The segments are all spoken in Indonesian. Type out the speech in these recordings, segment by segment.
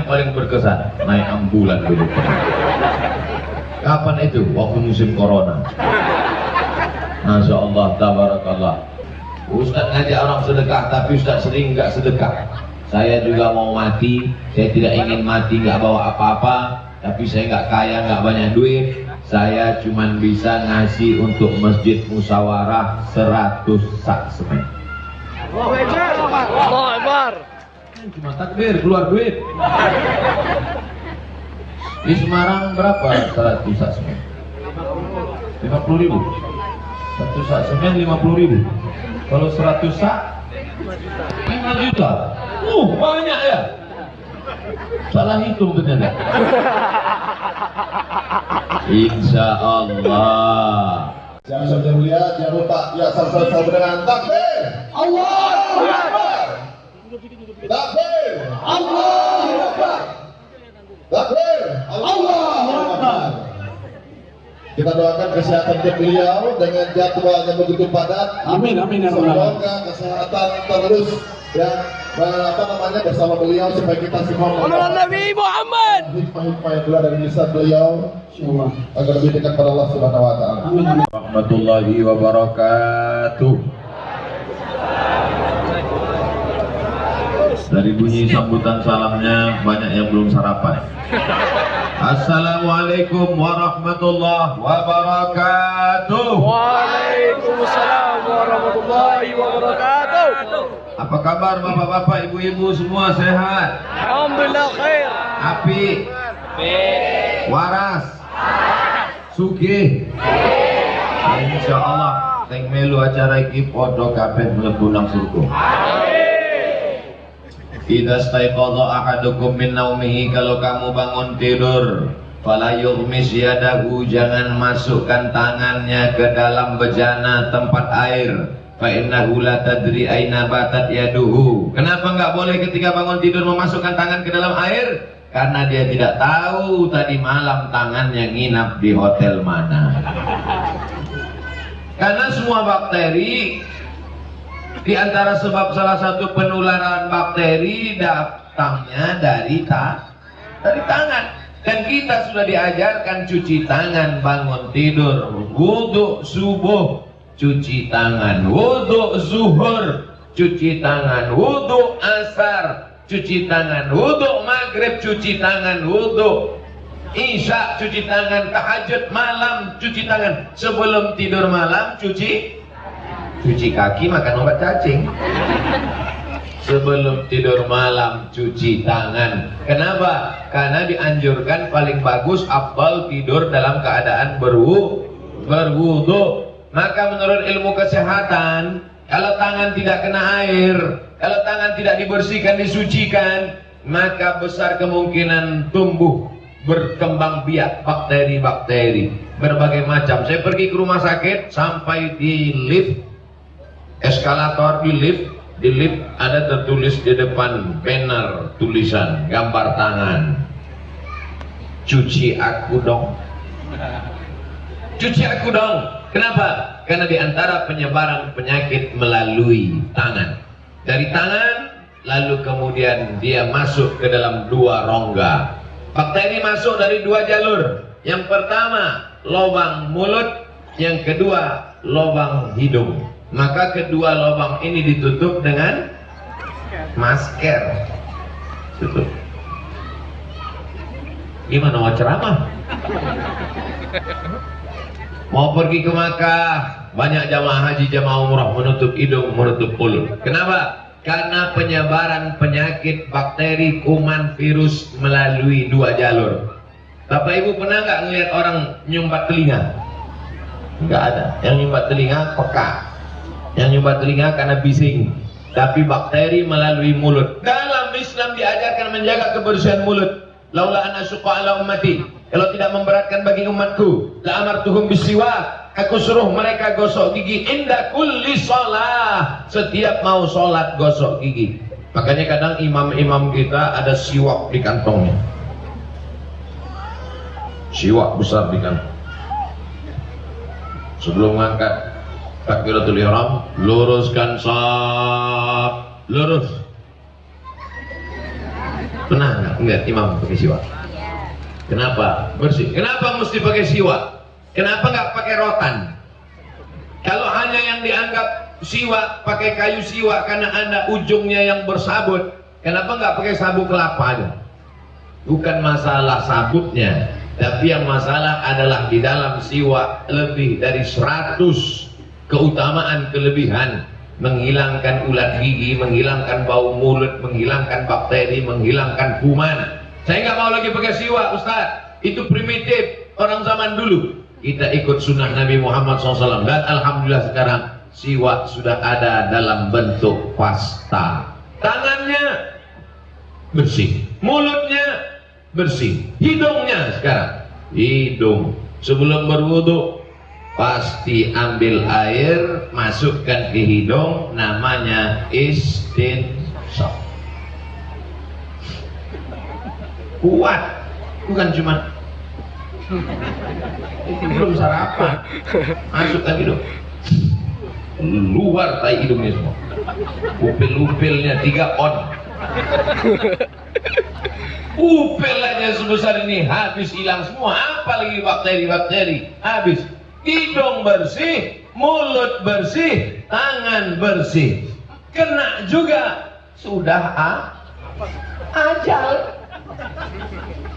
yang paling berkesan naik ambulan dulu. Kapan itu? Waktu musim corona. Masya Allah, tabarakallah. Ustaz ngajak orang sedekah, tapi Ustaz sering nggak sedekah. Saya juga mau mati, saya tidak ingin mati nggak bawa apa-apa, tapi saya nggak kaya, nggak banyak duit. Saya cuma bisa ngasih untuk masjid musyawarah 100 sak semen. Allahu Akbar. Cuma takbir, keluar duit. Di Semarang berapa 100 sak semen? 50.000. 1 sak semen 50.000. Kalau 100 sak 5 juta. Banyak ya. Salah hitung ternyata. Insya Allah. Yang sudah melihat, jangan lupa ya sama-sama dengan takbir. Allahu Akbar. Takbir. Allahu Akbar. Takbir. Allahu Akbar. Kita doakan kesehatan untuk beliau dengan jadwal yang begitu padat. Amin, amin ya Rabbal alamin. Semoga kesehatan terus ya bersama beliau supaya kita semua Nabi Muhammad. hikmah-hikmah yang keluar dari lisan beliau Insyaallah agar lebih dekat pada Allah Subhanahu wa taala. amin amin. Warahmatullahi wabarakatuh. Dari bunyi sambutan salamnya banyak yang belum sarapan. Assalamualaikum warahmatullahi wabarakatuh. Waalaikumsalam warahmatullahi wabarakatuh. Apa kabar bapak-bapak, ibu-ibu semua sehat? Alhamdulillah khair. Api, waras, sugih. Insya Allah teng melu acara iki podo kabeh mlebu nang surga. Idza staiqadha ahadukum min naumihi, kalau kamu bangun tidur, fala yughmis yadahu, jangan masukkan tangannya ke dalam bejana tempat air. Fa innahu la tadri aina batat yaduhu. Kenapa enggak boleh ketika bangun tidur memasukkan tangan ke dalam air? Karena dia tidak tahu tadi malam tangannya nginap di hotel mana. Karena semua bakteri, di antara sebab salah satu penularan bakteri datangnya dari tangan. Dan kita sudah diajarkan cuci tangan bangun tidur, wudu subuh cuci tangan, wudu zuhur cuci tangan, wudu asar cuci tangan, wudu maghrib cuci tangan, wudu isya cuci tangan, tahajud malam cuci tangan, sebelum tidur malam cuci kaki, makan obat cacing. Sebelum tidur malam cuci tangan. Kenapa? Karena dianjurkan paling bagus afdal tidur dalam keadaan berwudu. Maka menurut ilmu kesehatan, kalau tangan tidak kena air, kalau tangan tidak dibersihkan, disucikan, maka besar kemungkinan tumbuh berkembang biak bakteri-bakteri berbagai macam. Saya pergi ke rumah sakit, sampai di lift, eskalator, di lift ada tertulis di depan banner tulisan gambar tangan, cuci aku dong, cuci aku dong. Kenapa? Karena di antara penyebaran penyakit melalui tangan. Dari tangan, lalu kemudian dia masuk ke dalam dua rongga. Bakteri masuk dari dua jalur. Yang pertama lubang mulut, yang kedua lubang hidung. Maka kedua lubang ini ditutup dengan masker. Tutup. Gimana mau ceramah? Mau pergi ke Makkah, banyak jamaah haji, jamaah umrah menutup hidung, menutup mulut. Kenapa? Karena penyebaran penyakit bakteri, kuman, virus melalui dua jalur. Bapak Ibu pernah nggak ngelihat orang nyumbat telinga? Nggak ada. Yang nyumbat telinga peka, yang nyumbat telinga karena bising. Tapi bakteri melalui mulut. Dalam Islam diajarkan menjaga kebersihan mulut. Laula ana suqa ala ummati, kalau tidak memberatkan bagi umatku, la amartuhum bisiwak, aku suruh mereka gosok gigi inda kulli shalah, setiap mau sholat gosok gigi. Makanya kadang imam-imam kita ada siwak di kantongnya, siwak besar di kantong. Sebelum mengangkat takbiratul ihram, luruskan shaf, lurus. Pernah nggak lihat imam pakai siwak? Kenapa? Bersih. Kenapa mesti pakai siwak? Kenapa nggak pakai rotan? Kalau hanya yang dianggap siwak, pakai kayu siwak karena ada ujungnya yang bersabut, kenapa nggak pakai sabut kelapa aja? Bukan masalah sabutnya, tapi yang masalah adalah di dalam siwak lebih dari 100 keutamaan kelebihan, menghilangkan ulat gigi, menghilangkan bau mulut, menghilangkan bakteri, menghilangkan kuman. Saya nggak mau lagi pakai siwak, Ustaz. Itu primitif orang zaman dulu. Kita ikut sunnah Nabi Muhammad SAW, dan alhamdulillah sekarang siwak sudah ada dalam bentuk pasta. Tangannya bersih, mulutnya bersih, hidungnya sekarang, hidung sebelum berwudu pasti ambil air, masukkan ke hidung, namanya istinsaq. Kuat, bukan cuma belum sarapan, masukkan hidung, luar tai hidungnya semua, upil-upilnya 3 on. Upilnya sebesar ini habis, hilang semua, apalagi bakteri-bakteri habis. Hidung bersih, mulut bersih, tangan bersih, kena juga sudah ajal,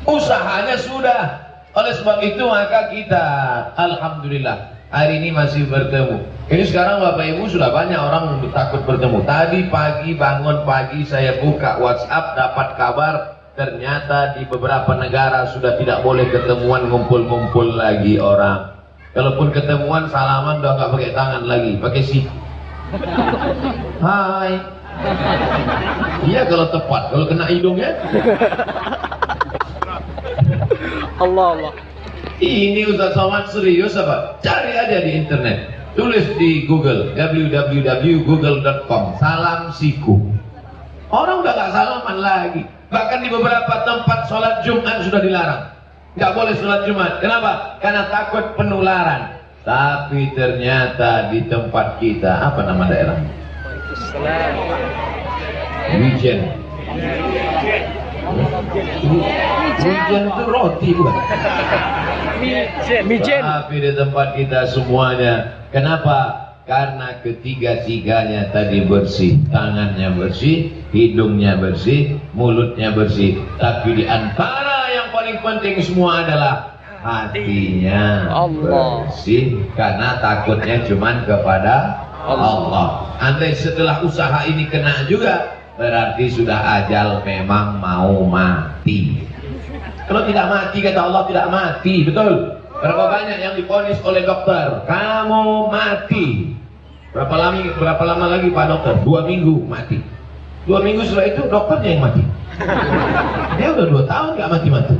usahanya sudah. Oleh sebab itu maka kita alhamdulillah hari ini masih bertemu. Ini sekarang Bapak Ibu sudah banyak orang takut bertemu. Tadi pagi bangun pagi saya buka WhatsApp, dapat kabar ternyata di beberapa negara sudah tidak boleh ketemuan ngumpul-ngumpul lagi orang. Kalaupun ketemuan salaman udah nggak pakai tangan lagi, pakai siku. Hai. Iya kalau tepat, kalau kena hidungnya. Allah. Ini Ustaz Somad serius apa? Cari aja di internet, tulis di Google, www.google.com, salam siku. Orang udah gak salaman lagi. Bahkan di beberapa tempat sholat Jumat sudah dilarang, nggak boleh sholat Jumat. Kenapa? Karena takut penularan. Tapi ternyata di tempat kita, apa nama daerah? Wijen. Wijen itu roti bukan? Mijen. Tapi di tempat kita semuanya. Kenapa? Karena ketiga-tiganya tadi bersih, tangannya bersih, hidungnya bersih, mulutnya bersih. Tapi di antara yang paling penting semua adalah hatinya bersih, karena takutnya cuman kepada Allah. Andai setelah usaha ini kena juga, berarti sudah ajal memang mau mati. Kalau tidak mati, kata Allah tidak mati, betul. Berapa banyak yang divonis oleh dokter, kamu mati. Berapa lama lagi Pak Dokter? 2 minggu mati. 2 minggu setelah itu dokternya yang mati. Dia udah 2 tahun nggak mati-mati.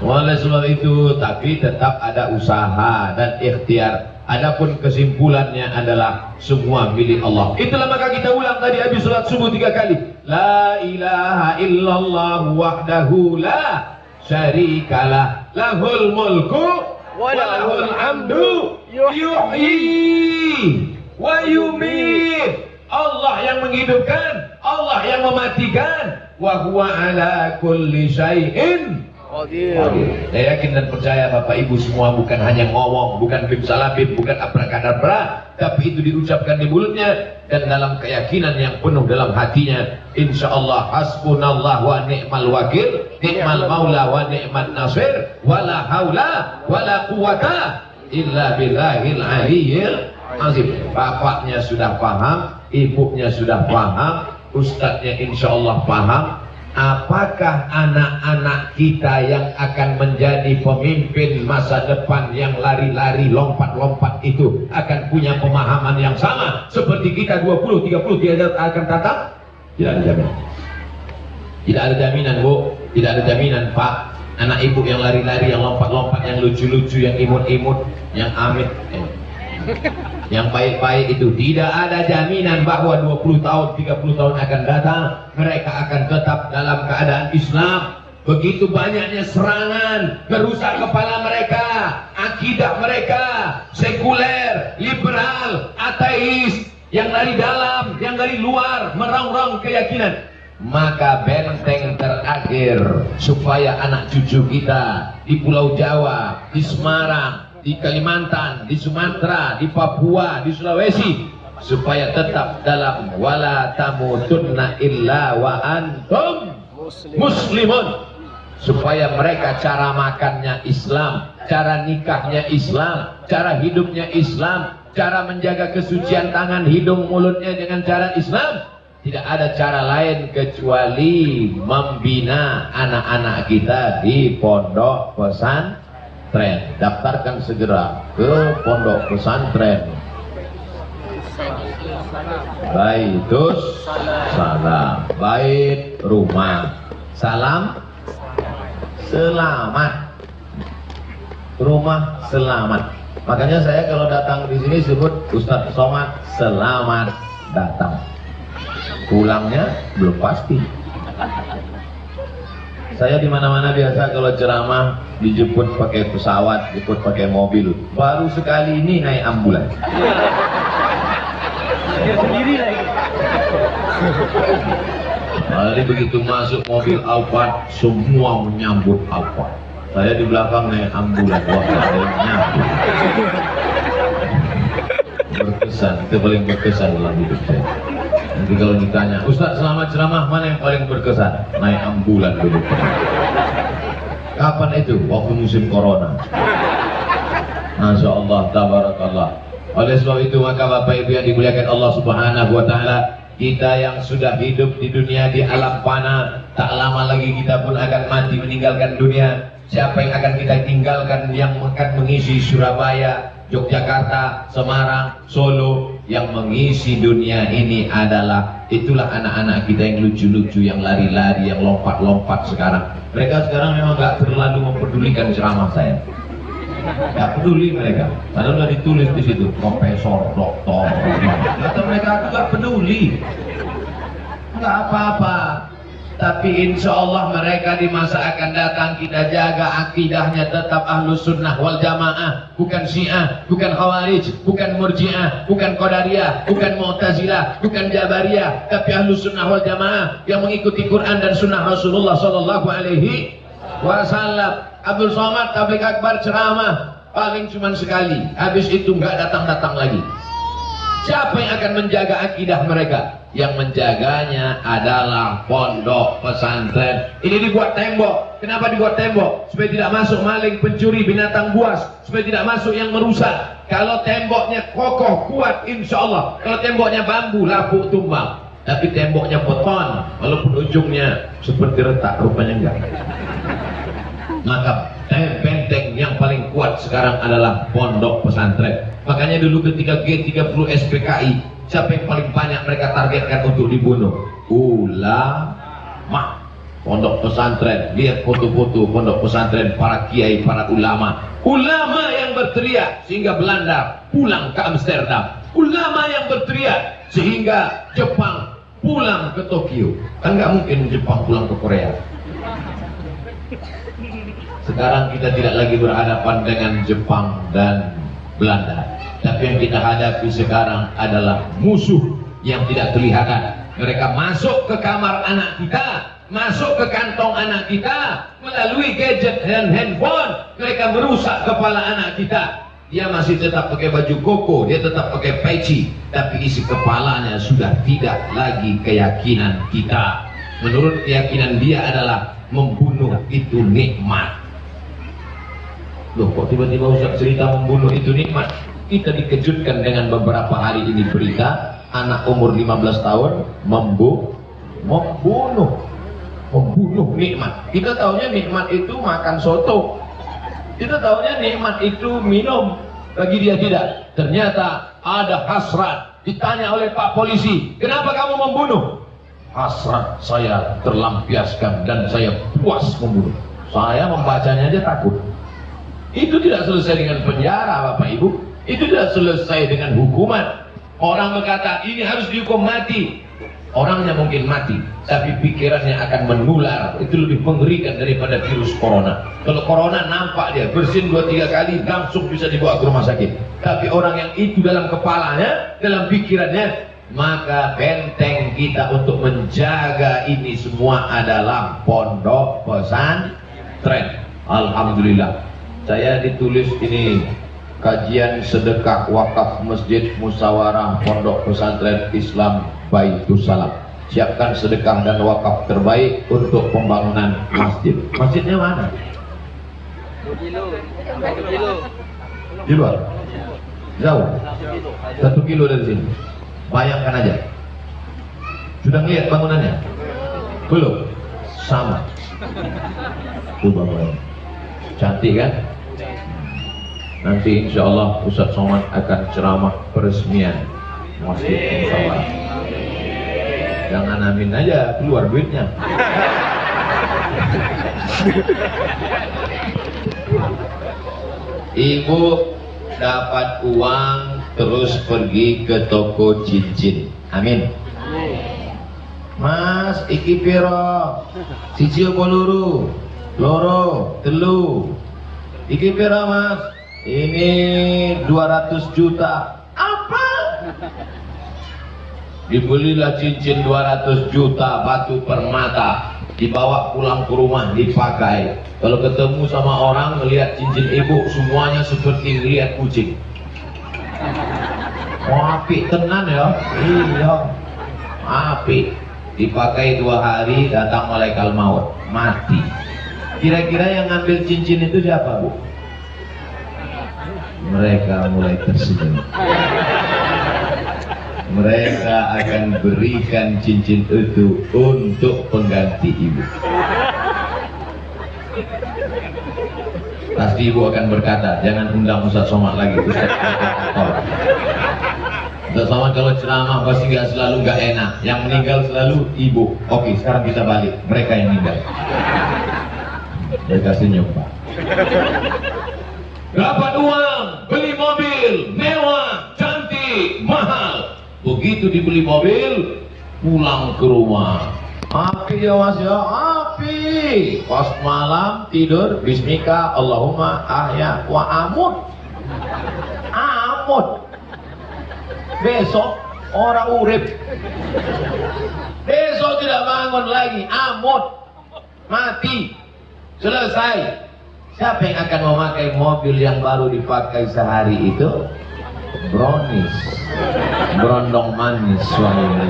Oleh sebab itu, tapi tetap ada usaha dan ikhtiar. Adapun kesimpulannya adalah semua milik Allah. Itulah maka kita ulang tadi habis sholat subuh 3 kali. La ilaha illallah wahdahu la syarikalah, lahul mulku wa lahul hamdu yuhyi wa yumit. Allah yang menghidupkan, Allah yang mematikan. Wa huwa ala kulli syai'in qadir. Saya yakin dan percaya Bapak Ibu semua bukan hanya ngomong, bukan bim salabim, bukan abrakadabra, tapi itu diucapkan di mulutnya dan dalam keyakinan yang penuh dalam hatinya. Insyaallah hasbunallah wa ni'mal wakil, ni'mal maula wa ni'man nasir, wala haula wala quwata illa billahil aliyyil azim. Bapaknya sudah paham, ibunya sudah paham, ustadznya insyaallah paham. Apakah anak-anak kita yang akan menjadi pemimpin masa depan yang lari-lari, lompat-lompat itu akan punya pemahaman yang sama seperti kita 20-30 tidak akan datang? Tidak ada jaminan. Tidak ada jaminan, Bu. Tidak ada jaminan, Pak. Anak ibu yang lari-lari, yang lompat-lompat, yang lucu-lucu, yang imut-imut, yang amit, yang baik-baik itu tidak ada jaminan bahwa 20 tahun, 30 tahun akan datang mereka akan tetap dalam keadaan Islam. Begitu banyaknya serangan merusak kepala mereka, akidah mereka, sekuler, liberal, ateis, yang dari dalam, yang dari luar, meraung-raung keyakinan. maka benteng terakhir supaya anak cucu kita di Pulau Jawa, di Semarang, di Kalimantan, di Sumatera, di Papua, di Sulawesi, supaya tetap dalam wala tamutunna illa wa antum muslimun, supaya mereka cara makannya Islam, cara nikahnya Islam, cara hidupnya Islam, cara menjaga kesucian tangan, hidung, mulutnya dengan cara Islam. Tidak ada cara lain kecuali membina anak-anak kita di pondok pesantren. Daftarkan segera ke pondok pesantren Baitus Salam, bait rumah, salam selamat, rumah selamat. Makanya saya kalau datang di sini sebut Ustadz Somad selamat datang. Pulangnya belum pasti. Saya di mana-mana biasa kalau ceramah dijemput pakai pesawat, dijemput pakai mobil. Baru sekali ini naik ambulans. Jadi begitu masuk mobil Alphard, semua menyambut Alphard. Saya di belakang naik ambulans, wah ada yang nyambut. Berkesan, itu paling berkesan dalam hidup saya. Nanti kalau ditanya, Ustaz selamat ceramah mana yang paling berkesan? Naik ambulan dulu. Kapan itu? Waktu musim corona. Masya Allah, tabarakallah. Oleh sebab itu maka Bapak Ibu yang dimuliakan Allah Subhanahu wa Ta'ala, kita yang sudah hidup di dunia di alam fana, tak lama lagi kita pun akan mati meninggalkan dunia. Siapa yang akan kita tinggalkan yang akan mengisi Surabaya, Yogyakarta, Semarang, Solo? Yang mengisi dunia ini adalah itulah anak-anak kita yang lucu-lucu, yang lari-lari, yang lompat-lompat sekarang. Mereka sekarang memang nggak terlalu mempedulikan ceramah saya. Nggak peduli mereka. Padahal sudah ditulis di situ, profesor, doktor. Kata mereka itu nggak peduli, nggak apa-apa. Tapi insya Allah mereka di masa akan datang kita jaga akidahnya tetap ahlus sunnah wal jamaah, bukan syiah, bukan khawarij, bukan murjiah, bukan qadariyah, bukan mu'tazilah, bukan jabariyah, tapi ahlus sunnah wal jamaah yang mengikuti Quran dan sunnah Rasulullah Sallallahu Alaihi Wasallam. Abdul Somad tabligh akbar ceramah paling cuma sekali, habis itu nggak datang-datang lagi. Siapa yang akan menjaga akidah mereka? Yang menjaganya adalah pondok pesantren. Ini dibuat tembok. Kenapa dibuat tembok? Supaya tidak masuk maling, pencuri, binatang buas. Supaya tidak masuk yang merusak. Kalau temboknya kokoh, kuat, insya Allah. Kalau temboknya bambu, lapuk, tumbang. Tapi temboknya beton, walaupun ujungnya seperti retak, rupanya enggak. Maka benteng yang paling kuat sekarang adalah pondok pesantren. Makanya dulu ketika G30 SPKI, siapa yang paling banyak mereka targetkan untuk dibunuh? Ulama. Pondok pesantren, lihat foto-foto pondok pesantren, para kiai, para ulama. Ulama yang berteriak sehingga Belanda pulang ke Amsterdam. Ulama yang berteriak sehingga Jepang pulang ke Tokyo. Kan nggak mungkin Jepang pulang ke Korea. Sekarang kita tidak lagi berhadapan dengan Jepang dan Belanda, tapi yang kita hadapi sekarang adalah musuh yang tidak kelihatan. Mereka masuk ke kamar anak kita, masuk ke kantong anak kita melalui gadget dan handphone. Mereka merusak kepala anak kita. Dia masih tetap pakai baju koko, dia tetap pakai peci, tapi isi kepalanya sudah tidak lagi keyakinan kita. Menurut keyakinan dia adalah membunuh itu nikmat. Loh, kok tiba-tiba Ustaz cerita membunuh itu nikmat? Kita dikejutkan dengan beberapa hari ini berita anak umur 15 tahun membunuh nikmat. Kita tahunya nikmat itu makan soto. Kita tahunya nikmat itu minum. Bagi dia tidak. Ternyata ada hasrat. Ditanya oleh Pak Polisi, kenapa kamu membunuh? Hasrat saya terlampiaskan dan saya puas membunuh. Saya membacanya aja takut. Itu tidak selesai dengan penjara, Bapak Ibu. Itu tidak selesai dengan hukuman. Orang berkata ini harus dihukum mati. Orangnya mungkin mati, tapi pikirannya akan menular. Itu lebih mengerikan daripada virus corona. Kalau corona nampak dia bersin 2-3 kali langsung bisa dibawa ke rumah sakit. Tapi orang yang itu dalam kepalanya, dalam pikirannya maka benteng kita untuk menjaga ini semua adalah pondok pesantren. Alhamdulillah, saya ditulis ini kajian sedekah wakaf masjid musyawarah pondok pesantren Islam Baitussalam. Siapkan sedekah dan wakaf terbaik untuk pembangunan masjid. Masjidnya mana? 2 kilo. 1 kilo. Di luar? Jauh? 1 kilo dari sini. Bayangkan aja. Sudah lihat bangunannya? Belum? Sama. Tuh bangunannya. Cantik kan? Nanti insya Allah Ustadz Somad akan ceramah peresmian Masjid Musyawarah. Jangan amin aja, keluar duitnya. Ibu dapat uang terus pergi ke toko cincin. Amin. Mas, iki piro? Siji apa loro? Loro, telu. Iki piro, Mas? Ini 200 juta. Apa? Dibelilah cincin 200 juta batu permata, dibawa pulang ke rumah dipakai. Kalau ketemu sama orang melihat cincin ibu, semuanya seperti melihat kucing. Oh, apik tenan ya. Iya, apik. Dipakai 2 hari, datang malaikat maut, mati. Kira-kira yang ngambil cincin itu siapa, Bu? Mereka mulai tersenyum. Mereka akan berikan cincin itu untuk pengganti ibu. Pasti ibu akan berkata, jangan undang Ustadz Somad lagi. Ustadz Somad kalau ceramah pasti selalu gak enak. Yang meninggal selalu ibu. Oke, sekarang kita balik. Mereka yang meninggal. Mereka senyum, Pak. Dapat uang, beli mobil mewah, cantik, mahal. Begitu dibeli mobil, pulang ke rumah. Api ya Mas ya, api. Pas malam tidur, bismika Allahumma ahya wa amut. Amut. Besok orang urip. Besok tidak bangun lagi, amut. Mati. Selesai. Siapa yang akan memakai mobil yang baru dipakai sehari itu? Brownies, berondong manis suaminya.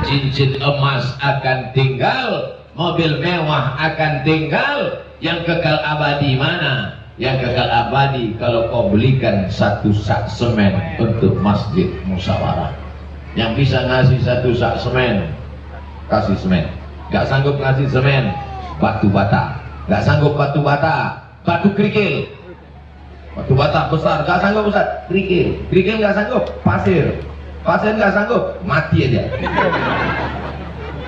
Cincin emas akan tinggal, mobil mewah akan tinggal. Yang kekal abadi mana? Yang kekal abadi kalau kau belikan 1 sak semen untuk Masjid Musyawarah. Yang bisa ngasih 1 sak semen, kasih semen. Gak sanggup ngasih semen, batu bata. Gak sanggup batu bata, batu kerikil. Batu bata besar, gak sanggup Ustaz, kerikil. Kerikil gak sanggup, pasir. Pasir gak sanggup, mati aja.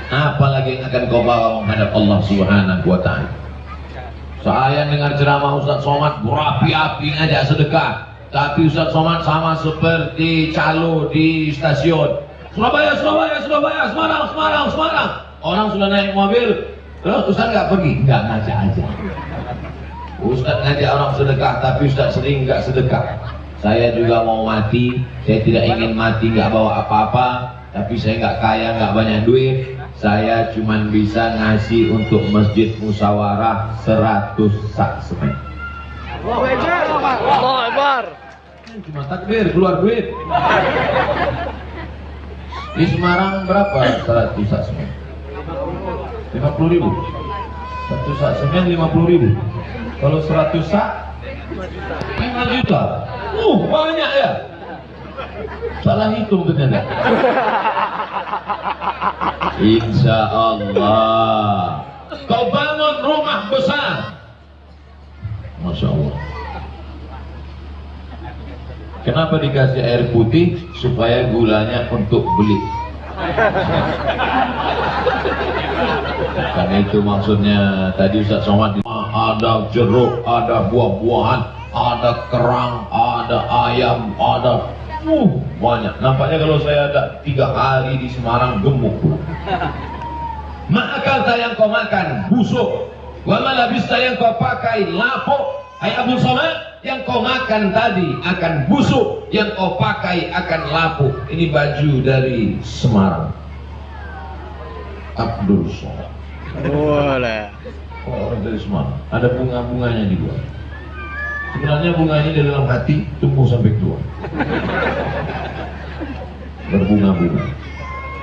Apalagi yang akan kau bawa menghadap Allah Subhanahu wa Ta'ala. Saya dengar ceramah Ustadz Somad berapi-api aja sedekah. Tapi Ustadz Somad sama seperti calo di stasiun. Surabaya, Surabaya, Surabaya, Semarang, Semarang, Semarang. Orang sudah naik mobil, terus Ustadz nggak pergi, nggak ngajak aja. Ustadz ngajak orang sedekah, tapi Ustadz sering nggak sedekah. Saya juga mau mati, saya tidak ingin mati nggak bawa apa-apa, tapi saya nggak kaya, nggak banyak duit. Saya cuma bisa ngasih untuk Masjid Musyawarah 100 sak semen. Allahu Akbar. Cuma takbir, keluar duit. Di Semarang berapa 100 sak semen? 50.000. 1 sak semen 50.000. Kalau 100 sak 5 juta. Banyak ya. Salah hitung ternyata. Insya Allah kau bangun rumah besar. Masya Allah. Kenapa dikasih air putih? Supaya gulanya untuk beli. Karena itu maksudnya tadi Ustaz Somad, ada jeruk, ada buah-buahan, ada kerang, ada ayam, ada banyak. Nampaknya kalau saya ada 3 hari di Semarang gemuk. Maka yang kau makan busuk, wa malabista yang kau pakai lapuk, Hai Abdul Somad, yang kau makan tadi akan busuk, yang kau pakai akan lapuk. Ini baju dari Semarang. Abdul Somad. Boleh. Orang dari Semarang. Ada bunga-bunganya di luar. Sebenarnya bunga ini di dalam hati tumbuh sampai tua. Berbunga-bunga.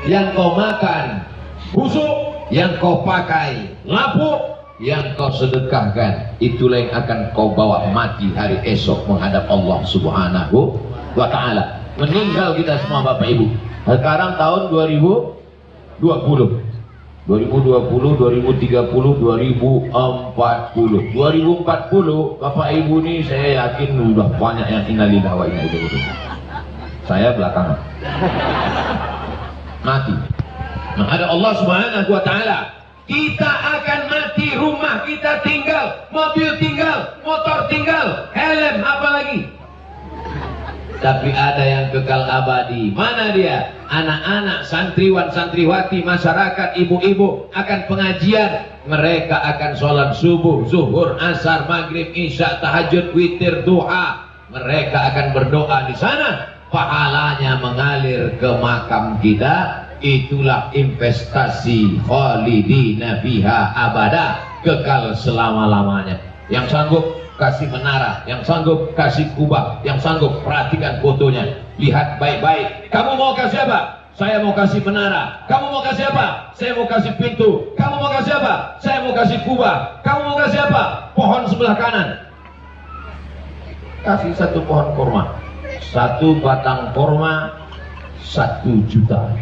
Yang kau makan busuk, yang kau pakai lapuk, yang kau sedekahkan itulah yang akan kau bawa mati hari esok menghadap Allah Subhanahu wa ta'ala. Meninggal kita semua Bapak Ibu. Sekarang tahun 2020, 2030, 2040, 2040 Bapak Ibu ini saya yakin udah banyak yang innalillahi wa inna ilaihi raji'un. Saya belakangan mati. Nah, ada Allah Subhanahu wa ta'ala. Kita akan mati, rumah kita tinggal, mobil tinggal, motor tinggal, helm apalagi. Tapi ada yang kekal abadi. Mana dia? Anak-anak, santriwan, santriwati, masyarakat, ibu-ibu akan pengajian. Mereka akan sholat subuh, zuhur, asar, maghrib, isya, tahajud, witir, duha. Mereka akan berdoa di sana. Pahalanya mengalir ke makam kita. Itulah investasi khalidina fiha abada, kekal selama-lamanya. Yang sanggup kasih menara, yang sanggup kasih kubah, yang sanggup perhatikan fotonya, lihat baik-baik. Kamu mau kasih apa? Saya mau kasih menara. Kamu mau kasih apa? Saya mau kasih pintu. Kamu mau kasih apa? Saya mau kasih kubah. Kamu mau kasih apa? Pohon sebelah kanan. Kasih satu pohon kurma, satu batang kurma 1 juta.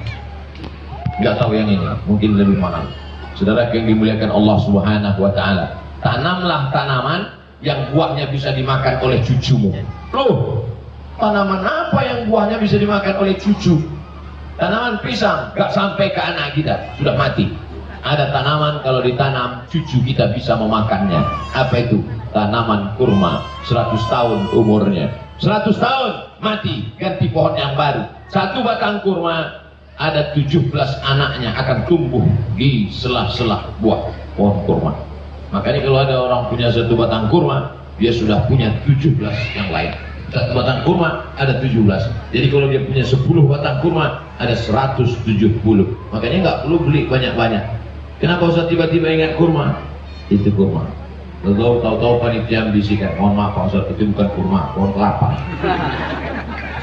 Nggak tahu yang ini, mungkin lebih mahal. Saudara yang dimuliakan Allah Subhanahu wa ta'ala, tanamlah tanaman yang buahnya bisa dimakan oleh cucumu. Loh, tanaman apa yang buahnya bisa dimakan oleh cucu? Tanaman pisang, nggak sampai ke anak kita, sudah mati. Ada tanaman kalau ditanam, cucu kita bisa memakannya. Apa itu? Tanaman kurma, 100 tahun umurnya. 100 tahun, mati, ganti pohon yang baru. Satu batang kurma, ada 17 anaknya akan tumbuh di sela-sela buah pohon kurma. Makanya kalau ada orang punya satu batang kurma, dia sudah punya 17 yang lain. Satu batang kurma ada 17. Jadi kalau dia punya 10 batang kurma, ada 170. Makanya nggak perlu beli banyak-banyak. Kenapa Ustaz tiba-tiba ingat kurma? Itu kurma. Tahu-tahu panitia bisikan, mohon maaf Pak Ustaz, itu bukan kurma, pohon kelapa.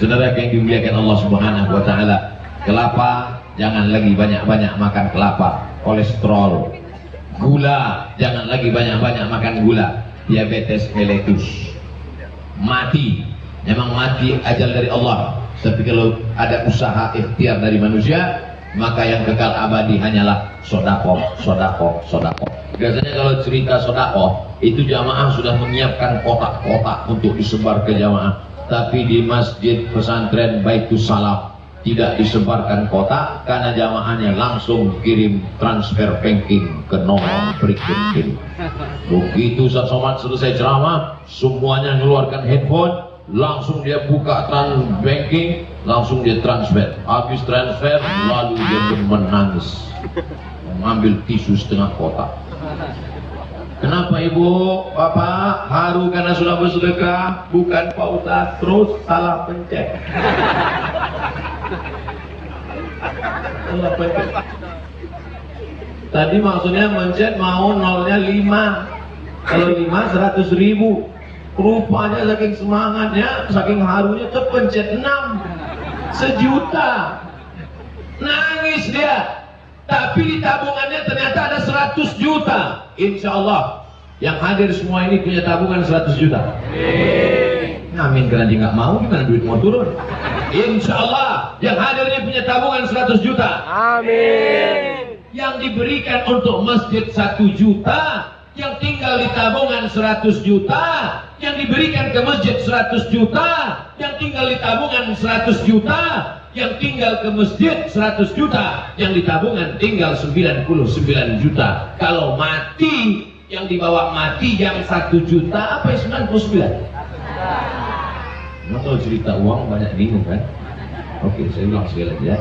Saudara yang dimuliakan Allah Subhanahu wa ta'ala, kelapa jangan lagi banyak-banyak makan kelapa, kolesterol. Gula jangan lagi banyak-banyak makan gula, diabetes mellitus. Mati, memang mati ajal dari Allah. Tapi kalau ada usaha ikhtiar dari manusia, maka yang kekal abadi hanyalah sodakoh, sodakoh, sodakoh. Biasanya kalau cerita sodakoh, itu jamaah sudah menyiapkan kotak-kotak untuk disebar ke jamaah. Tapi di masjid pesantren Baitus Salam tidak disebarkan kotak karena jamaahnya langsung kirim transfer banking ke nomor berikut ini. Begitu Ustaz Somad selesai ceramah, semuanya mengeluarkan handphone, langsung dia buka trans banking, langsung dia transfer. Habis transfer, lalu dia pun menangis, mengambil tisu setengah kotak. Kenapa ibu, bapak haru karena sudah bersedekah? Bukan Pak Ustaz, terus salah pencet. Tadi maksudnya mencet mau nolnya 5. Kalau 5 100.000. Rupanya saking semangatnya, saking harunya terpencet 6. 1 juta. Nangis dia. Tapi di tabungannya ternyata ada 100 juta. Insya Allah yang hadir semua ini punya tabungan 100 juta. Amin, karena dia nggak mau, gimana duit mau turun? Insya Allah yang hadirnya punya tabungan 100 juta. Amin. Yang diberikan untuk masjid 1 juta, yang tinggal di tabungan 100 juta, yang diberikan ke masjid 100 juta, yang tinggal di tabungan 100 juta, yang tinggal ke masjid 100 juta, yang di tabungan tinggal 99 juta. Kalau mati, yang dibawa mati yang 1 juta, apa yang 99? Nah, kalau cerita uang banyak bingung kan? Oke, saya ulang sekali lagi ya.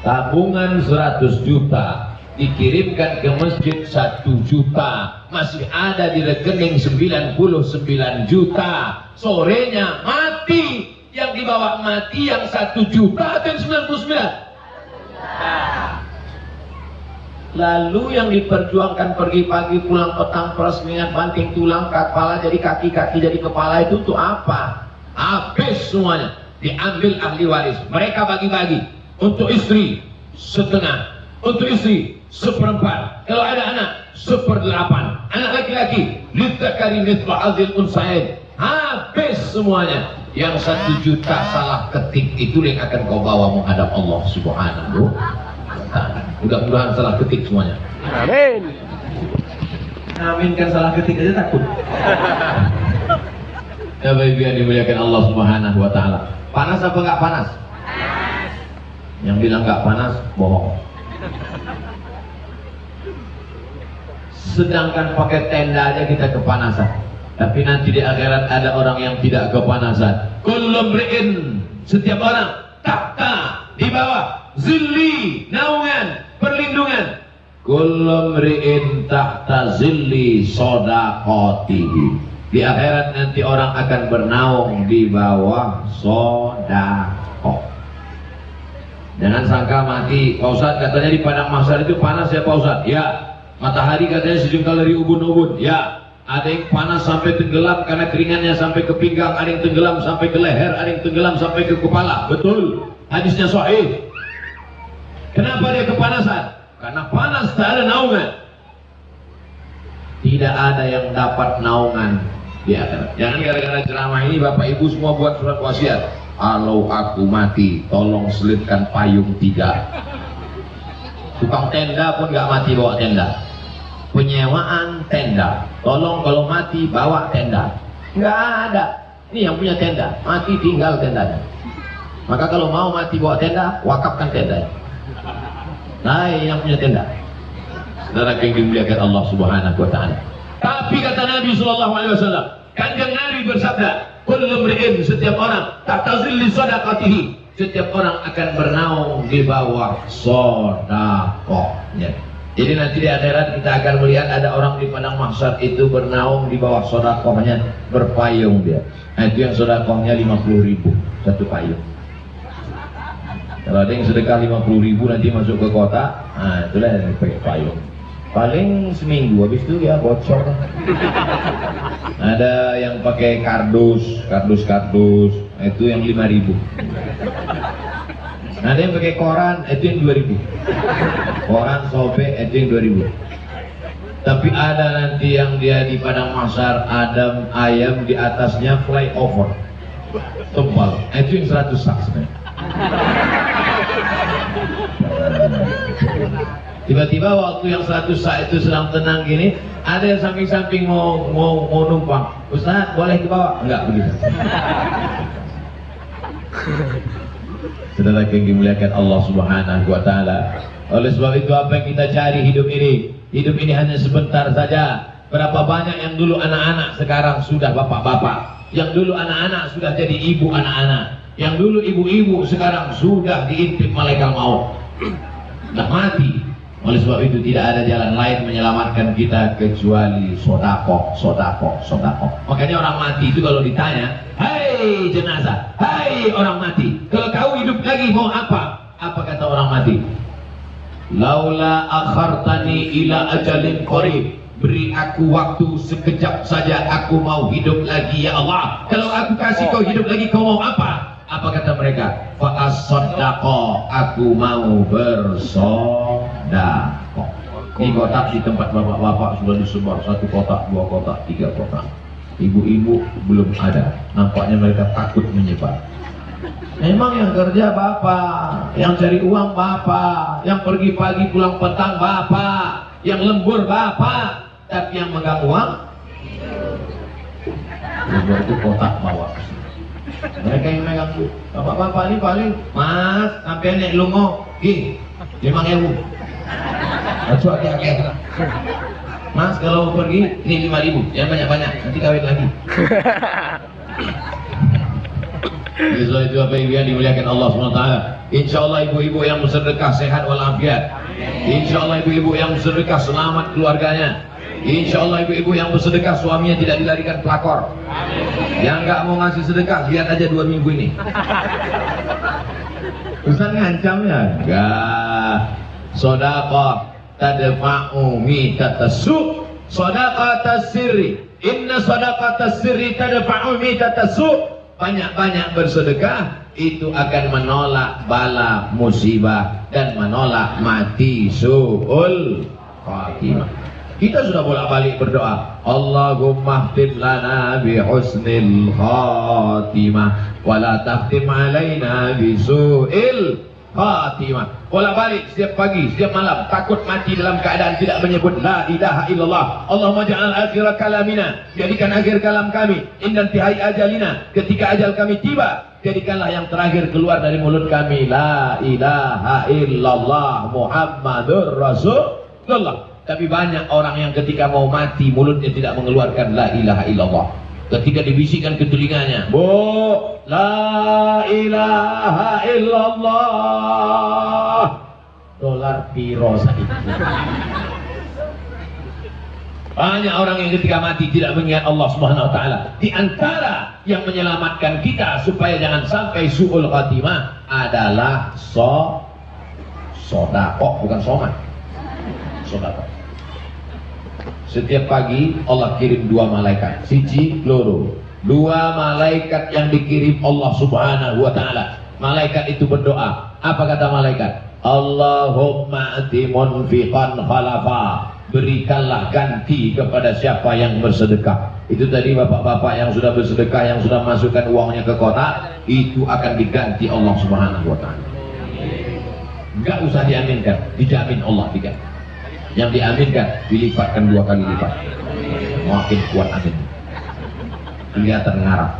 Tabungan 100 juta dikirimkan ke masjid 1 juta, masih ada di rekening 99 juta. Sorenya mati, yang dibawa mati yang 1 juta atau yang 99? Lalu yang diperjuangkan pergi pagi pulang petang peresmian banting tulang kepala jadi kaki jadi kepala itu tuh apa? Habis semuanya, diambil ahli waris. Mereka bagi-bagi untuk istri setengah, untuk istri seperempat, kalau ada anak 1/8, anak laki-laki lidzakari mithlu hadzil unsayain. Habis semuanya. Yang 1 juta salah ketik itu yang akan kau bawa menghadap Allah Subhanahu wa ta'ala. Mudah-mudahan salah ketik semuanya. Amin. Amin, kan salah ketik aja takut. Ya baik, yang dimuliakan Allah Subhanahu wa ta'ala. Panas apa enggak panas? Panas. Yang bilang enggak panas bohong. Sedangkan pakai tenda aja kita kepanasan. Tapi nanti di akhirat ada orang yang tidak kepanasan. Kullu mri'in, setiap orang tahta, di bawah zilli, naungan, perlindungan. Kullu mri'in tahta zilli shadaqatihi. Di akhirat nanti orang akan bernaung di bawah sedekah. Jangan sangka mati. Pak Ustadz katanya di padang mahsyar itu panas ya Pak Ustadz? Ya. Matahari katanya sejengkal dari ubun-ubun. Ya. Ada yang panas sampai tenggelam karena keringannya sampai ke pinggang, ada yang tenggelam sampai ke leher, ada yang tenggelam sampai ke kepala. Betul, hadisnya sahih. Kenapa dia kepanasan? Karena panas, tak ada naungan. Tidak ada yang dapat naungan di akhirat. Jangan gara-gara ceramah ini Bapak Ibu semua buat surat wasiat. Kalau aku mati, tolong selipkan payung 3. Tukang tenda pun gak mati bawa tenda. Penyewaan tenda, tolong kalau mati bawa tenda. Nggak ada. Ini yang punya tenda, mati tinggal tendanya. Maka kalau mau mati bawa tenda, wakafkan tenda. Nah, yang punya tenda. Saudara yang dimuliakan Allah Subhanahu wa ta'ala. Tapi kata Nabi sallallahu alaihi wasallam, Kanjeng Nabi bersabda, kullu mri'in, setiap orang tahta zilli shadaqatihi, setiap orang akan bernaung di bawah sedekahnya. Jadi nanti di akhirat kita akan melihat ada orang di padang mahsyar itu bernaung di bawah sedekahnya, berpayung dia. Nah, itu yang sedekahnya 50.000 satu payung. Kalau ada yang sedekah 50.000 nanti masuk ke kota, nah itulah yang pakai payung. Paling seminggu, habis itu ya bocor. Ada yang pakai kardus, itu yang 5.000. Ada yang pakai koran, itu yang 2.000. Koran sobek, itu yang 2.000. Tapi ada nanti yang dia di padang mahsyar, ada ayam di atasnya flyover tebal, itu yang 100 sak sebenarnya. Tiba-tiba waktu yang 100 sak itu sedang tenang gini, ada yang samping-samping mau numpang. Ustaz, boleh dibawa? Enggak begitu. Saudara yang dimuliakan Allah Subhanahu wa ta'ala. Oleh sebab itu apa yang kita cari hidup ini? Hidup ini hanya sebentar saja. Berapa banyak yang dulu anak-anak sekarang sudah bapak-bapak, yang dulu anak-anak sudah jadi ibu anak-anak, yang dulu ibu-ibu sekarang sudah diintip malaikat maut, sudah mati. Oleh sebab itu tidak ada jalan lain menyelamatkan kita kecuali sedekah. Makanya orang mati itu kalau ditanya, "Hai jenazah, hai orang mati, kalau kau hidup lagi mau apa?" Apa kata orang mati? "Laula akhartani ila ajalin qarib." Beri aku waktu sekejap saja, aku mau hidup lagi ya Allah. Kalau aku kasih kau hidup lagi, kau mau apa? Apa kata mereka? Fa as-sadaqah, aku mau bersedekah. Di kotak di tempat bapak-bapak sudah disebar 1 kotak, 2 kotak, 3 kotak. Ibu-ibu belum ada. Nampaknya mereka takut menyebar. Memang yang kerja bapak, yang cari uang bapak, yang pergi pagi pulang petang bapak, yang lembur bapak, tapi yang megang uang itu kotak bawa. Mereka yang megang tuh, bapak-bapak ini paling, "Mas, sampai nek lungo, gih, 5.000. Acuh agak. Mas, kalau mau pergi, ini 5.000, jangan banyak-banyak, nanti kawin lagi." Jadi itu apa yang dimuliakan Allah SWT. Insya Allah ibu-ibu yang bersedekah sehat walafiat. Insya Allah ibu-ibu yang bersedekah selamat keluarganya. Insya Allah ibu-ibu yang bersedekah suaminya tidak dilarikan pelakor. Yang nggak mau ngasih sedekah, lihat aja 2 minggu ini. Ustaz ngancam ya? Enggak. Sodaqah tadfa'u mitatasu. Sodaqah tasirri. Inna sodaqah tasirri tadfa'u mitatasu. Banyak-banyak bersedekah itu akan menolak bala musibah dan menolak mati su'ul khatimah. Kita sudah bolak-balik berdoa, Allahumma khtim lana bi husnil khatimah wa la takhtim alaina bi su'il khatimah. Bolak-balik setiap pagi, setiap malam, takut mati dalam keadaan tidak menyebut la ilaha illallah. Allahumma ja'al akhir kalamina, jadikan akhir kalam kami indan tihai ajalina, ketika ajal kami tiba, jadikanlah yang terakhir keluar dari mulut kami la ilaha illallah Muhammadur Rasulullah. Tapi banyak orang yang ketika mau mati mulutnya tidak mengeluarkan la ilaha illallah. Ketika dibisikkan ke telinganya, Bu, la ilaha illallah, dolar piro saiki. Banyak orang yang ketika mati tidak mengingat Allah Subhanahu wa taala. Di antara yang menyelamatkan kita supaya jangan sampai su'ul khatimah adalah sodaqah, bukan somat. Sodaqah. Setiap pagi Allah kirim 2 malaikat, siji loro. 2 malaikat yang dikirim Allah Subhanahu wa taala. Malaikat itu berdoa. Apa kata malaikat? Allahumma ati munfiqan khalafa. Berikanlah ganti kepada siapa yang bersedekah. Itu tadi bapak-bapak yang sudah bersedekah, yang sudah masukkan uangnya ke kotak, itu akan diganti Allah Subhanahu wa taala. Enggak usah diaminkan, dijamin Allah diganti. Yang diaminkan dilipatkan 2 kali lipat. Makin kuat amin. Kelihatan ngarap.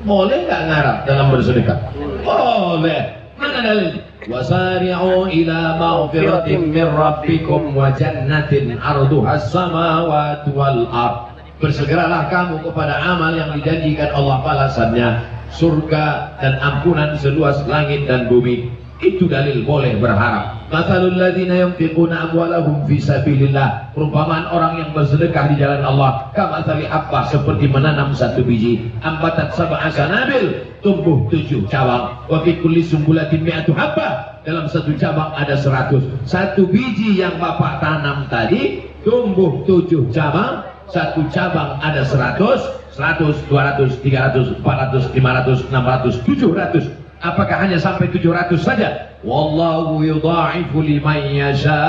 Boleh nggak ngarap dalam bersedekah? Boleh. Mana dalil? Wasari'u ila maghfiratin min rabbikum wa jannatin arduha as-samawati wal ard. Bersegeralah kamu kepada amal yang dijanjikan Allah balasannya, surga dan ampunan seluas langit dan bumi. Itu dalil boleh berharap. Mathalul ladzina yunfiquna amwalahum fi sabilillah. Perumpamaan orang yang bersedekah di jalan Allah, kamathali habbah, seperti menanam 1 biji, ambatat sab'a sanabil, tumbuh 7 cabang. Wa fi kulli sumbulatin mi'atu habbah, dalam 1 cabang ada 100. 1 biji yang Bapak tanam tadi tumbuh 7 cabang, 1 cabang ada 100, 100, 200, 300, 400, 500, 600, 700. Apakah hanya sampai 700 saja? Wallahu yudha'ifu liman yasha.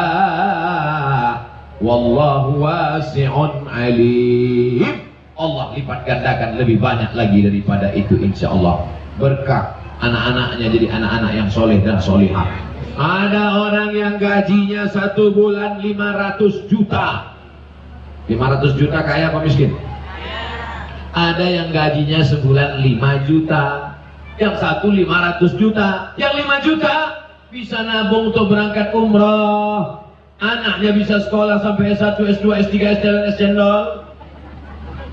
Wallahu wasi'un alim. Allah lipat gandakan lebih banyak lagi daripada itu, insya Allah. Berkah anak-anaknya jadi anak-anak yang soleh dan solihah. Ada orang yang gajinya 1 bulan 500 juta. 500 juta kaya apa miskin? Ada yang gajinya sebulan 5 juta. Yang 1 500 juta, yang 5 juta bisa nabung untuk berangkat umroh, anaknya bisa sekolah sampai S1, S2, S3, S3, S-Cendol.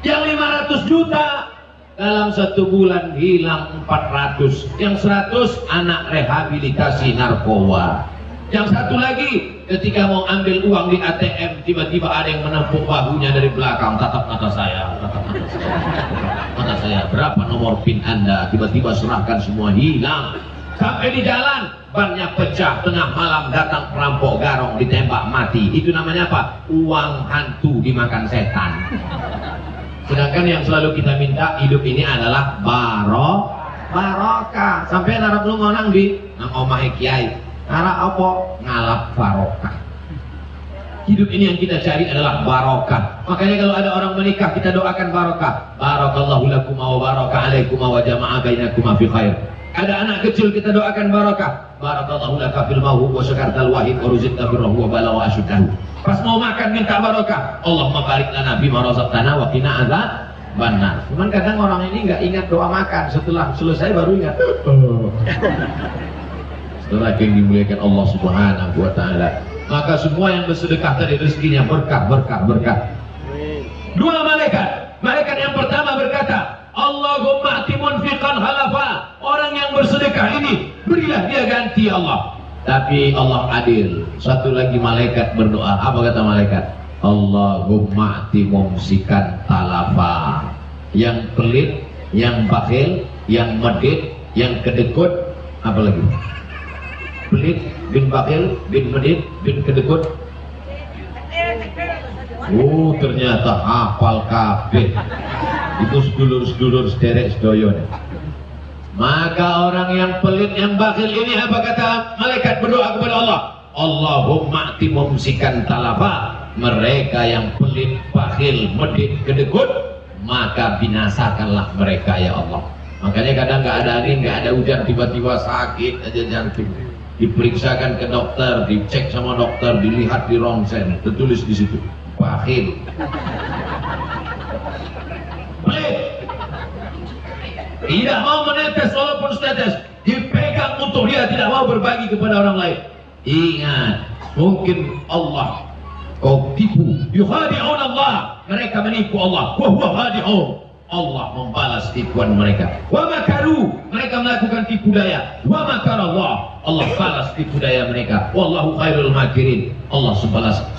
Yang 500 juta dalam 1 bulan hilang 400. Yang 100 anak rehabilitasi narkoba. Yang 1 lagi ketika mau ambil uang di ATM, tiba-tiba ada yang menepuk bahunya dari belakang, tatap mata saya, mata saya, berapa nomor PIN Anda? Tiba-tiba serahkan, semua hilang. Sampai di jalan, bannya pecah, tengah malam datang perampok garong, ditembak mati. Itu namanya apa? Uang hantu dimakan setan. Sedangkan yang selalu kita minta hidup ini adalah barokah. Sampai narap lu ngonang di nang omahe kiai. Karena apa? Ngalap barokah. Hidup ini yang kita cari adalah barokah. Makanya kalau ada orang menikah, kita doakan barokah. Barakallahu lakum wa baraka alaikum wa jama'a bainakum fi khair. Ada anak kecil, kita doakan barokah. Barakallahu laka fil mawhub wa syakartal wahid wa ruzqta birruhu wa balawa asyukahu. Pas mau makan minta barokah. Allahumma barik lana bima razaqtana wa qina adzabannar. Cuman kadang orang ini nggak ingat doa makan, setelah selesai baru ingat. Setelah yang dimuliakan Allah Subhanahu wa taala. Maka semua yang bersedekah tadi rezekinya berkah. 2 malaikat. Malaikat yang pertama berkata, Allahumma ati munfiqan halafa. Orang yang bersedekah ini berilah dia ganti Allah. Tapi Allah adil. Satu lagi malaikat berdoa. Apa kata malaikat? Allahumma ati mumsikan talafa. Yang pelit, yang bakhil, yang medit, yang kedekut, apa lagi? Pelit, bin bakhil, bin medit, bin kedekut. Oh, ternyata hafal kabeh. Itu sedulur-sedulur sederek sedoyo. Maka orang yang pelit, yang bakhil ini apa kata malaikat berdoa kepada Allah? Allahumma ati mumsikan talafa. Mereka yang pelit, bakhil, medit, kedekut, maka binasakanlah mereka ya Allah. Makanya kadang nggak ada angin, nggak ada hujan, tiba-tiba sakit aja jantung. Diperiksakan ke dokter, dicek sama dokter, dilihat di rongsen, tertulis di situ bakhil. Pelit. Tidak mau menetes walaupun setetes, dipegang untuk dia, tidak mau berbagi kepada orang lain. Ingat, mungkin Allah kau tipu, yukhadi'un Allah, mereka menipu Allah, wa huwa khadi'un, Allah membalas tipuan mereka. Wa makaru, mereka melakukan tipu daya, wa makarallah, Allah balas tipu daya mereka. Wallahu khairul makirin, Allah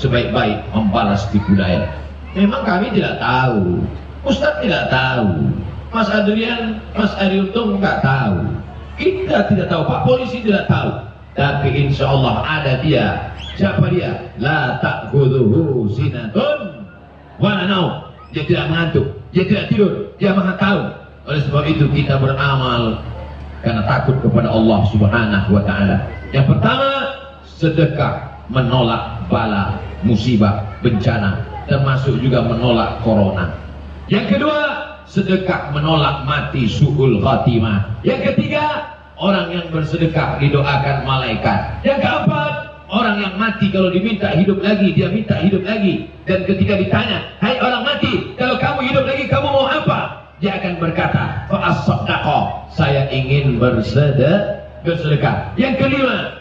sebaik-baik membalas tipu daya. Memang kami tidak tahu, Ustaz tidak tahu, Mas Adrian, Mas Ariuntung nggak tahu, kita tidak tahu, Pak Polisi tidak tahu, tapi insya Allah ada dia. Siapa dia? La ta'khudhuhu sinatun wa la naum. Dia tidak mengantuk, dia tidak tidur, dia maha tahu. Oleh sebab itu kita beramal karena takut kepada Allah Subhanahu wa taala. Yang pertama, sedekah menolak bala, musibah, bencana, termasuk juga menolak corona. Yang kedua, sedekah menolak mati su'ul khatimah. Yang ketiga, orang yang bersedekah didoakan malaikat. Yang keempat, orang yang mati kalau diminta hidup lagi, dia minta hidup lagi. Dan ketika ditanya, hai orang mati, kalau kamu hidup lagi, kamu mau apa? Dia akan berkata, fa'as-sadaqah, saya ingin bersedekah. Yang kelima,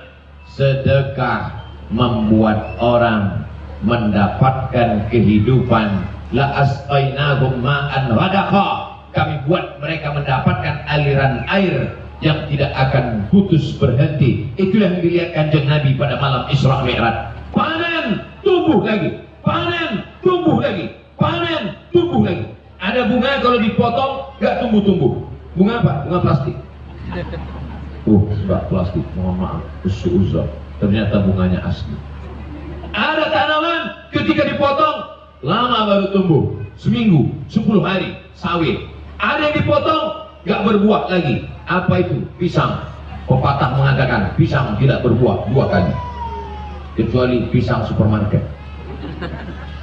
sedekah membuat orang mendapatkan kehidupan. La asqainahum ma'an ghadaqa, kami buat mereka mendapatkan aliran air yang tidak akan putus berhenti. Itulah yang dilihat Kanjeng Nabi pada malam Isra Mi'raj. Panen, tumbuh lagi. Panen, tumbuh lagi. Panen, tumbuh lagi. Ada bunga kalau dipotong nggak tumbuh-tumbuh. Bunga apa? Bunga plastik. Nggak plastik. Mohon maaf. Usul. Ternyata bunganya asli. Ada tanaman ketika dipotong lama baru tumbuh. Seminggu, 10 hari, sawit. Ada yang dipotong nggak berbuah lagi. Apa itu? Pisang. Pepatah mengatakan pisang tidak berbuah 2 kali, kecuali pisang supermarket.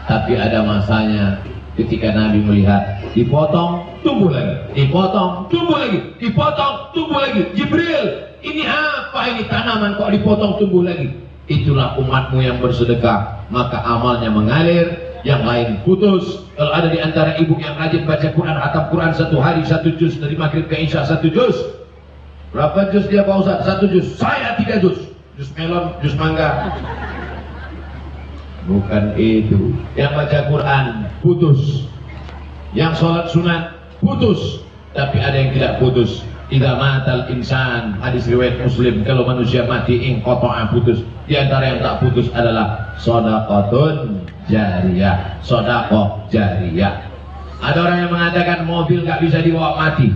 Tapi ada masanya ketika Nabi melihat dipotong tumbuh lagi, dipotong tumbuh lagi, dipotong tumbuh lagi. Jibril, ini apa ini tanaman kok dipotong tumbuh lagi? Itulah umatmu yang bersedekah, maka amalnya mengalir, yang lain putus. Kalau ada di antara ibu yang rajin baca Quran, hatam Quran 1 hari 1 juz, dari maghrib ke isya 1 juz. Berapa juz dia Pak Ustaz? 1 juz. Saya 3 juz. Juz melon, juz mangga. Bukan itu. Yang baca Quran putus, yang sholat sunat putus. Tapi ada yang tidak putus. Idza matal insan, hadis riwayat Muslim, kalau manusia mati inqata'a, putus. Di antara yang tak putus adalah shadaqatun jariyah, sedekah jariyah. Ada orang yang mengatakan mobil nggak bisa dibawa mati.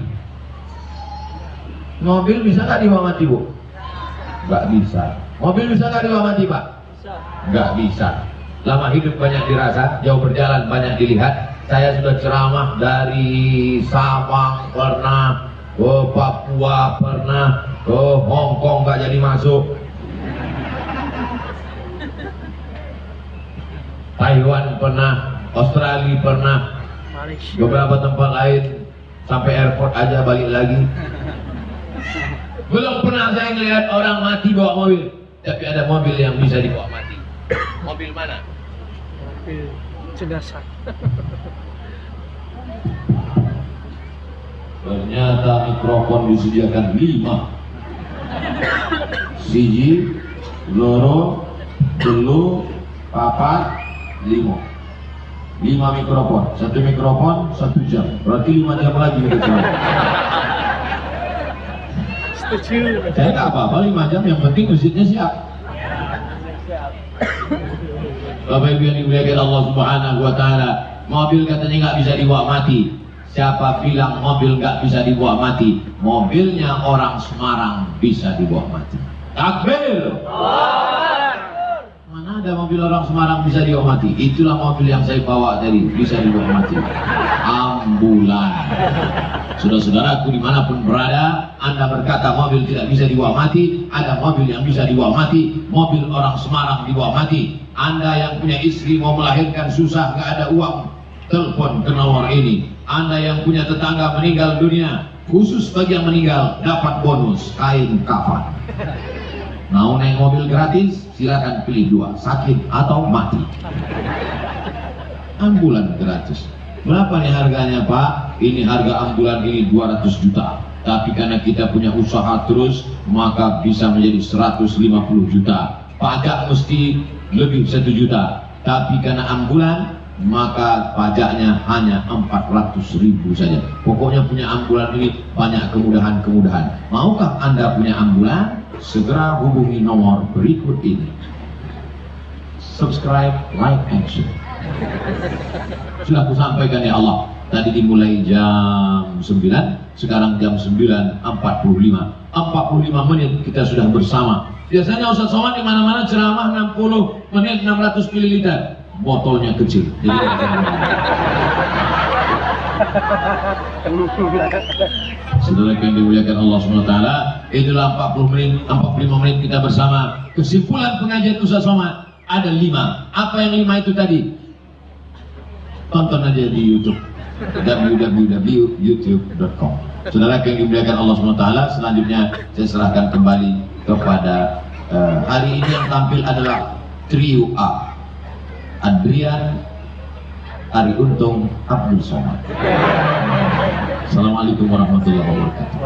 Mobil bisa nggak dibawa mati, Bu? Nggak bisa. Mobil bisa nggak dibawa mati, Pak? Nggak bisa. Lama hidup banyak dirasa, jauh berjalan banyak dilihat. Saya sudah ceramah dari Sabang pernah, ke Papua pernah, ke Hong Kong nggak jadi masuk. Taiwan pernah, Australia pernah, beberapa tempat lain, sampai airport aja balik lagi. Belum pernah saya melihat orang mati bawa mobil, tapi ada mobil yang bisa dibawa mati. Mobil mana? Mobil jenazah. Ternyata mikrofon disediakan 5. Siji, loro, telu, papat, 5 mikrofon. 1 mikrofon 1 jam, berarti 5 jam lagi kita Setuju. Saya nggak apa-apa 5 jam, yang penting masjidnya siap. Bapak Ibu yang dimuliakan Allah Subhanahu wa Ta'ala, mobil katanya nggak bisa dibawa mati. Siapa bilang mobil nggak bisa dibawa mati? Mobilnya orang Semarang bisa dibawa mati. Takbir! Mana ada mobil orang Semarang bisa dibawa mati? Itulah mobil yang saya bawa tadi, bisa dibawa mati. Ambulan. Saudara-saudaraku dimanapun berada, Anda berkata mobil tidak bisa dibawa mati, ada mobil yang bisa dibawa mati, mobil orang Semarang dibawa mati. Anda yang punya istri mau melahirkan susah, nggak ada uang, telepon ke nomor ini. Anda yang punya tetangga meninggal dunia, khusus bagi yang meninggal dapat bonus kain kafan. Mau naik mobil gratis, silakan pilih 2, sakit atau mati. Ambulan gratis. Berapa nih harganya Pak? Ini harga ambulan ini 200 juta. Tapi karena kita punya usaha terus, maka bisa menjadi 150 juta. Pajak mesti lebih 1 juta. Tapi karena ambulan, maka pajaknya hanya 400.000 saja. Pokoknya punya ambulan ini banyak kemudahan-kemudahan. Maukah Anda punya ambulan? Segera hubungi nomor berikut ini. Subscribe, like, and share. Sudah aku sampaikan ya Allah. Tadi dimulai jam 9, sekarang jam 9.45. 45 menit kita sudah bersama. Biasanya Ustaz Somad di mana-mana ceramah 60 menit 600 ml. Botolnya kecil. Jadi saudara yang dimuliakan Allah SWT, itulah 45 menit kita bersama. Kesimpulan pengajian Ustaz Somad ada 5. Apa yang 5 itu tadi? Tonton aja di YouTube, www.youtube.com. Saudara yang dimuliakan Allah SWT, selanjutnya saya serahkan kembali kepada hari ini yang tampil adalah trio A. Adrian, Ari Untung, Abdul Somad. Assalamualaikum warahmatullahi wabarakatuh.